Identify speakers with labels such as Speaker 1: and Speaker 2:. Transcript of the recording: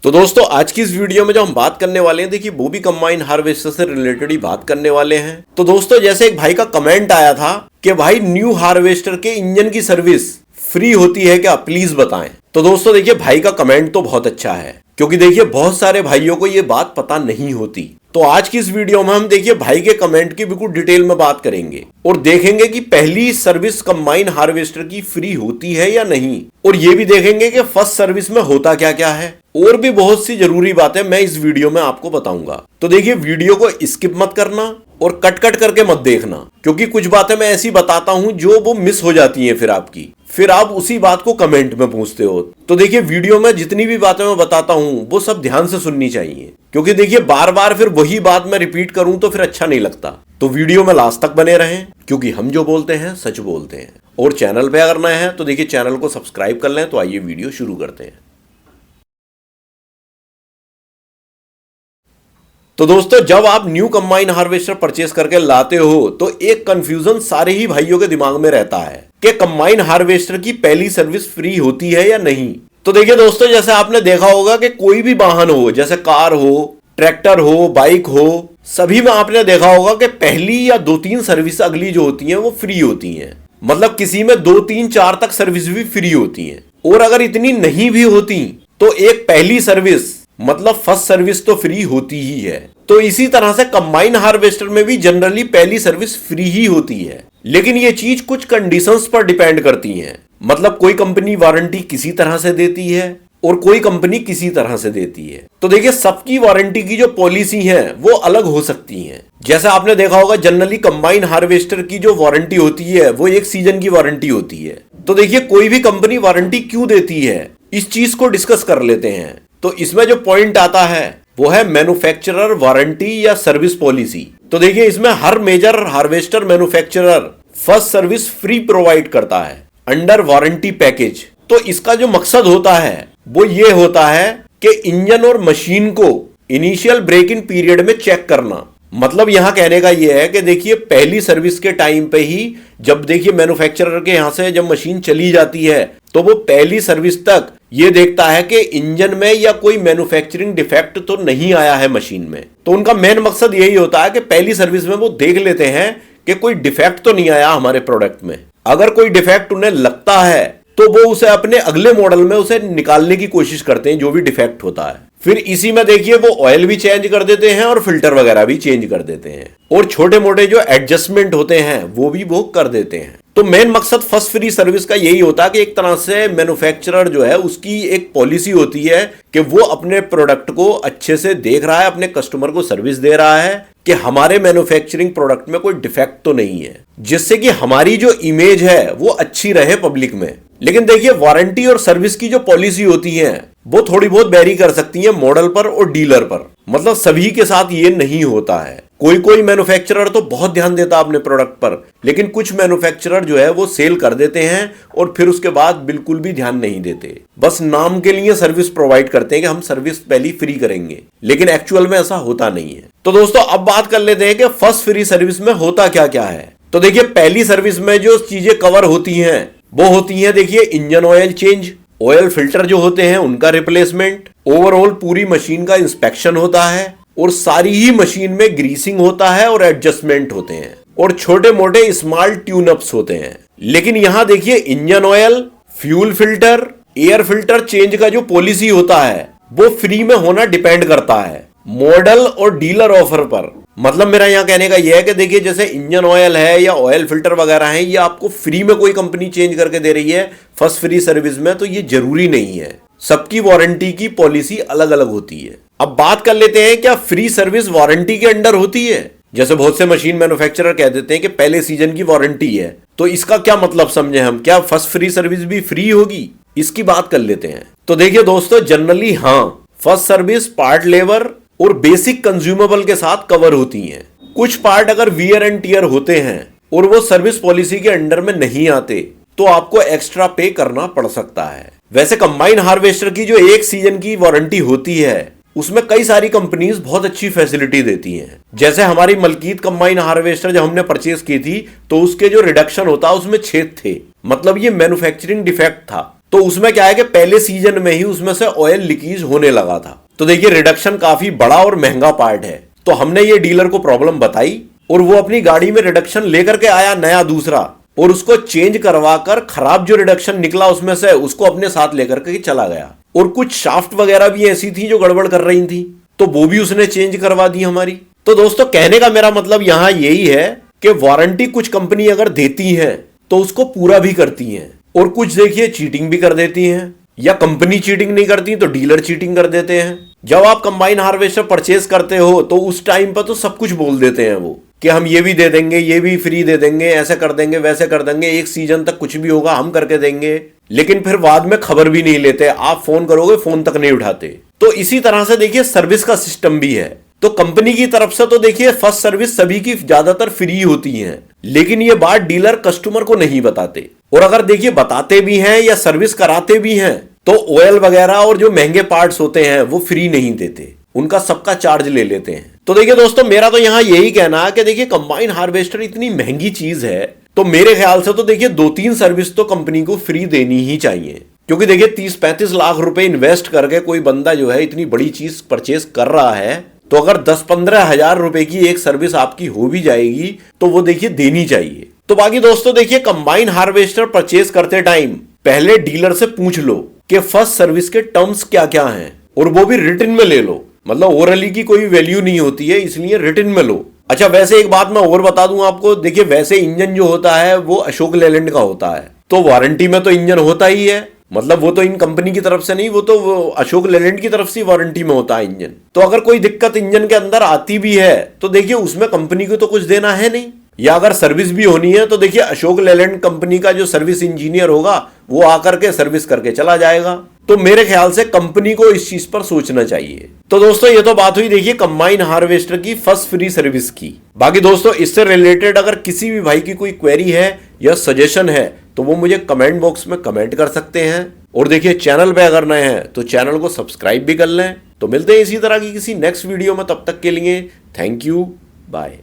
Speaker 1: तो दोस्तों आज की इस वीडियो में जो हम बात करने वाले हैं, देखिए वो भी कंबाइन हार्वेस्टर से रिलेटेड ही बात करने वाले हैं। तो दोस्तों जैसे एक भाई का कमेंट आया था कि भाई न्यू हार्वेस्टर के इंजन की सर्विस फ्री होती है क्या, प्लीज बताएं। तो दोस्तों देखिए भाई का कमेंट तो बहुत अच्छा है, क्योंकि देखिए बहुत सारे भाइयों को ये बात पता नहीं होती। तो आज की इस वीडियो में हम देखिए भाई के कमेंट की बिल्कुल डिटेल में बात करेंगे और देखेंगे कि पहली सर्विस कंबाइन हार्वेस्टर की फ्री होती है या नहीं, और ये भी देखेंगे कि फर्स्ट सर्विस में होता क्या क्या है, और भी बहुत सी जरूरी बातें मैं इस वीडियो में आपको बताऊंगा। तो देखिए वीडियो को स्किप मत करना और कट कट करके मत देखना, क्योंकि कुछ बातें मैं ऐसी बताता हूं जो वो मिस हो जाती हैं, फिर आप उसी बात को कमेंट में पूछते हो। तो देखिए वीडियो में जितनी भी बातें मैं बताता हूं वो सब ध्यान से सुननी चाहिए, क्योंकि देखिए बार बार फिर वही बात मैं रिपीट करूं तो फिर अच्छा नहीं लगता। तो वीडियो में लास्ट तक बने रहें, क्योंकि हम जो बोलते हैं सच बोलते हैं। और चैनल पे अगर नए हैं तो देखिए चैनल को सब्सक्राइब कर लें। तो आइए वीडियो शुरू करते हैं। तो दोस्तों जब आप न्यू कंबाइन हार्वेस्टर परचेस करके लाते हो तो एक कंफ्यूजन सारे ही भाइयों के दिमाग में रहता है कि कंबाइन हार्वेस्टर की पहली सर्विस फ्री होती है या नहीं। तो देखिए दोस्तों जैसे आपने देखा होगा कि कोई भी वाहन हो, जैसे कार हो, ट्रैक्टर हो, बाइक हो, सभी में आपने देखा होगा कि पहली या 2-3 सर्विस अगली जो होती हैं वो फ्री होती हैं। मतलब किसी में 2-3-4 तक सर्विस भी फ्री होती हैं, और अगर इतनी नहीं भी होती तो एक पहली सर्विस मतलब फर्स्ट सर्विस तो फ्री होती ही है। तो इसी तरह से कंबाइन हार्वेस्टर में भी जनरली पहली सर्विस फ्री ही होती है, लेकिन ये चीज कुछ कंडीशंस पर डिपेंड करती है। मतलब कोई कंपनी वारंटी किसी तरह से देती है और कोई कंपनी किसी तरह से देती है। तो देखिए सबकी वारंटी की जो पॉलिसी है वो अलग हो सकती है। जैसा आपने देखा होगा जनरली कंबाइन हार्वेस्टर की जो वारंटी होती है वो 1 सीजन की वारंटी होती है। तो देखिए कोई भी कंपनी वारंटी क्यों देती है, इस चीज को डिस्कस कर लेते हैं। तो इसमें जो पॉइंट आता है वो है मैन्युफैक्चरर वारंटी या सर्विस पॉलिसी। तो देखिए इसमें हर major harvester manufacturer first service free provide करता है अंडर वारंटी पैकेज। तो इसका जो मकसद होता है वो ये होता है कि इंजन और मशीन को इनिशियल ब्रेक इन पीरियड में चेक करना। मतलब यहां कहने का यह है कि देखिए पहली सर्विस के टाइम पे ही जब देखिए मैन्युफैक्चरर के यहां से जब मशीन चली जाती है तो वो पहली सर्विस तक ये देखता है कि इंजन में या कोई मैन्युफैक्चरिंग डिफेक्ट तो नहीं आया है मशीन में। तो उनका मेन मकसद यही होता है कि पहली सर्विस में वो देख लेते हैं कि कोई डिफेक्ट तो नहीं आया हमारे प्रोडक्ट में। अगर कोई डिफेक्ट उन्हें लगता है तो वो उसे अपने अगले मॉडल में उसे निकालने की कोशिश करते हैं, जो भी डिफेक्ट होता है। फिर इसी में देखिए वो ऑयल भी चेंज कर देते हैं और फिल्टर वगैरह भी चेंज कर देते हैं, और छोटे मोटे जो एडजस्टमेंट होते हैं वो भी वो कर देते हैं। तो मेन मकसद फर्स्ट फ्री सर्विस का यही होता है कि एक तरह से मैन्युफैक्चरर जो है उसकी एक पॉलिसी होती है कि वो अपने प्रोडक्ट को अच्छे से देख रहा है, अपने कस्टमर को सर्विस दे रहा है कि हमारे मैन्युफैक्चरिंग प्रोडक्ट में कोई डिफेक्ट तो नहीं है, जिससे कि हमारी जो इमेज है वो अच्छी रहे पब्लिक में। लेकिन देखिए वारंटी और सर्विस की जो पॉलिसी होती है वो थोड़ी बहुत वेरी कर सकती है मॉडल पर और डीलर पर। मतलब सभी के साथ ये नहीं होता है। कोई कोई मैन्युफैक्चरर तो बहुत ध्यान देता है अपने प्रोडक्ट पर, लेकिन कुछ मैन्युफैक्चरर जो है वो सेल कर देते हैं और फिर उसके बाद बिल्कुल भी ध्यान नहीं देते, बस नाम के लिए सर्विस प्रोवाइड करते हैं कि हम सर्विस पहली फ्री करेंगे, लेकिन एक्चुअल में ऐसा होता नहीं है। तो दोस्तों अब बात कर लेते हैं कि फर्स्ट फ्री सर्विस में होता क्या क्या है। तो देखिए पहली सर्विस में जो चीजें कवर होती हैं वो होती हैं देखिए engine oil change, oil filter जो होते हैं उनका रिप्लेसमेंट, ओवरऑल पूरी मशीन का इंस्पेक्शन होता है, और सारी ही मशीन में ग्रीसिंग होता है और एडजस्टमेंट होते हैं, और छोटे मोटे स्मॉल ट्यून अप्स होते हैं। लेकिन यहां देखिए engine oil, fuel filter, air filter change का जो पॉलिसी होता है वो फ्री में होना डिपेंड करता है मॉडल और डीलर ऑफर पर। मतलब मेरा यहाँ कहने का यह है कि देखिए जैसे इंजन ऑयल है या ऑयल फिल्टर वगैरह है, ये आपको फ्री में कोई कंपनी चेंज करके दे रही है फर्स्ट फ्री सर्विस में, तो ये जरूरी नहीं है। सबकी वारंटी की पॉलिसी अलग अलग होती है। अब बात कर लेते हैं क्या फ्री सर्विस वारंटी के अंडर होती है। जैसे बहुत से मशीन मैन्युफैक्चरर कह देते हैं कि पहले सीजन की वारंटी है, तो इसका क्या मतलब समझे हम, क्या फर्स्ट फ्री सर्विस भी फ्री होगी, इसकी बात कर लेते हैं। तो देखिए दोस्तों जनरली हाँ, फर्स्ट सर्विस पार्ट लेबर और बेसिक कंज्यूमेबल के साथ कवर होती हैं। कुछ पार्ट अगर वियर एंड टियर होते हैं और वो सर्विस पॉलिसी के अंडर में नहीं आते तो आपको एक्स्ट्रा पे करना पड़ सकता है। वैसे कंबाइन हार्वेस्टर की जो 1 सीजन की वारंटी होती है उसमें कई सारी कंपनीज बहुत अच्छी फैसिलिटी देती हैं। जैसे हमारी मलकीत कंबाइन हार्वेस्टर जब हमने परचेज की थी तो उसके जो रिडक्शन होता उसमें छेद थे, मतलब ये मैन्युफैक्चरिंग डिफेक्ट था। तो उसमें क्या है कि पहले सीजन में ही उसमें से ऑयल लीकेज होने लगा था। तो देखिए रिडक्शन काफी बड़ा और महंगा पार्ट है। तो हमने ये डीलर को प्रॉब्लम बताई और वो अपनी गाड़ी में रिडक्शन लेकर के आया नया दूसरा, और उसको चेंज करवा कर खराब जो रिडक्शन निकला उसमें से उसको अपने साथ लेकर के चला गया। और कुछ शाफ्ट वगैरह भी ऐसी थी जो गड़बड़ कर रही थी, तो वो भी उसने चेंज करवा दी हमारी। तो दोस्तों कहने का मेरा मतलब यहां यही है कि वारंटी कुछ कंपनी अगर देती है तो उसको पूरा भी करती है, और कुछ देखिए चीटिंग भी कर देती हैं, या कंपनी चीटिंग नहीं करती तो डीलर चीटिंग कर देते हैं। जब आप कंबाइन हार्वेस्टर परचेज करते हो तो उस टाइम पर तो सब कुछ बोल देते हैं वो कि हम ये भी दे देंगे, ये भी फ्री दे देंगे, ऐसे कर देंगे, वैसे कर देंगे, एक सीजन तक कुछ भी होगा हम करके देंगे, लेकिन फिर बाद में खबर भी नहीं लेते। आप फोन करोगे फोन तक नहीं उठाते। तो इसी तरह से देखिए सर्विस का सिस्टम भी है। तो कंपनी की तरफ से तो देखिए फर्स्ट सर्विस सभी की ज्यादातर फ्री होती है, लेकिन ये बात डीलर कस्टमर को नहीं बताते। और अगर देखिए बताते भी हैं या सर्विस कराते भी हैं तो ऑयल वगैरह और जो महंगे पार्ट्स होते हैं वो फ्री नहीं देते, उनका सबका चार्ज ले लेते हैं। तो देखिए दोस्तों मेरा तो यहां यही कहना है कि देखिए कंबाइन हार्वेस्टर इतनी महंगी चीज है, तो मेरे ख्याल से तो देखिए 2-3 सर्विस तो कंपनी को फ्री देनी ही चाहिए। क्योंकि देखिए 30-35 लाख रुपए इन्वेस्ट करके कोई बंदा जो है इतनी बड़ी चीज परचेस कर रहा है, तो अगर 10-15 हजार रुपए की एक सर्विस आपकी हो भी जाएगी तो वो देखिए देनी चाहिए। तो बाकी दोस्तों देखिए कंबाइन हार्वेस्टर परचेस करते टाइम पहले डीलर से पूछ लो कि फर्स्ट सर्विस के टर्म्स क्या क्या हैं, और वो भी रिटन में ले लो। मतलब ओरली की कोई वैल्यू नहीं होती है, इसलिए रिटन में लो। अच्छा वैसे एक बात मैं और बता दूं आपको, देखिए वैसे इंजन जो होता है वो अशोक लेलैंड का होता है, तो वारंटी में तो इंजन होता ही है। मतलब वो तो इन कंपनी की तरफ से नहीं, वो तो अशोक लेलैंड की तरफ से वारंटी में होता है इंजन। तो अगर कोई दिक्कत इंजन के अंदर आती भी है तो देखिए उसमें कंपनी को तो कुछ देना है नहीं, या अगर सर्विस भी होनी है तो देखिए अशोक लेलैंड कंपनी का जो सर्विस इंजीनियर होगा वो आकर के सर्विस करके चला जाएगा। तो मेरे ख्याल से कंपनी को इस चीज पर सोचना चाहिए। तो दोस्तों ये तो बात हुई देखिए कंबाइन हार्वेस्टर की फर्स्ट फ्री सर्विस की। बाकी दोस्तों इससे रिलेटेड अगर किसी भी भाई की कोई क्वेरी है या सजेशन है तो वो मुझे कमेंट बॉक्स में कमेंट कर सकते हैं। और देखिए चैनल पे अगर नए हैं तो चैनल को सब्सक्राइब भी कर लें। तो मिलते हैं इसी तरह की किसी नेक्स्ट वीडियो में, तब तक के लिए थैंक यू, बाय।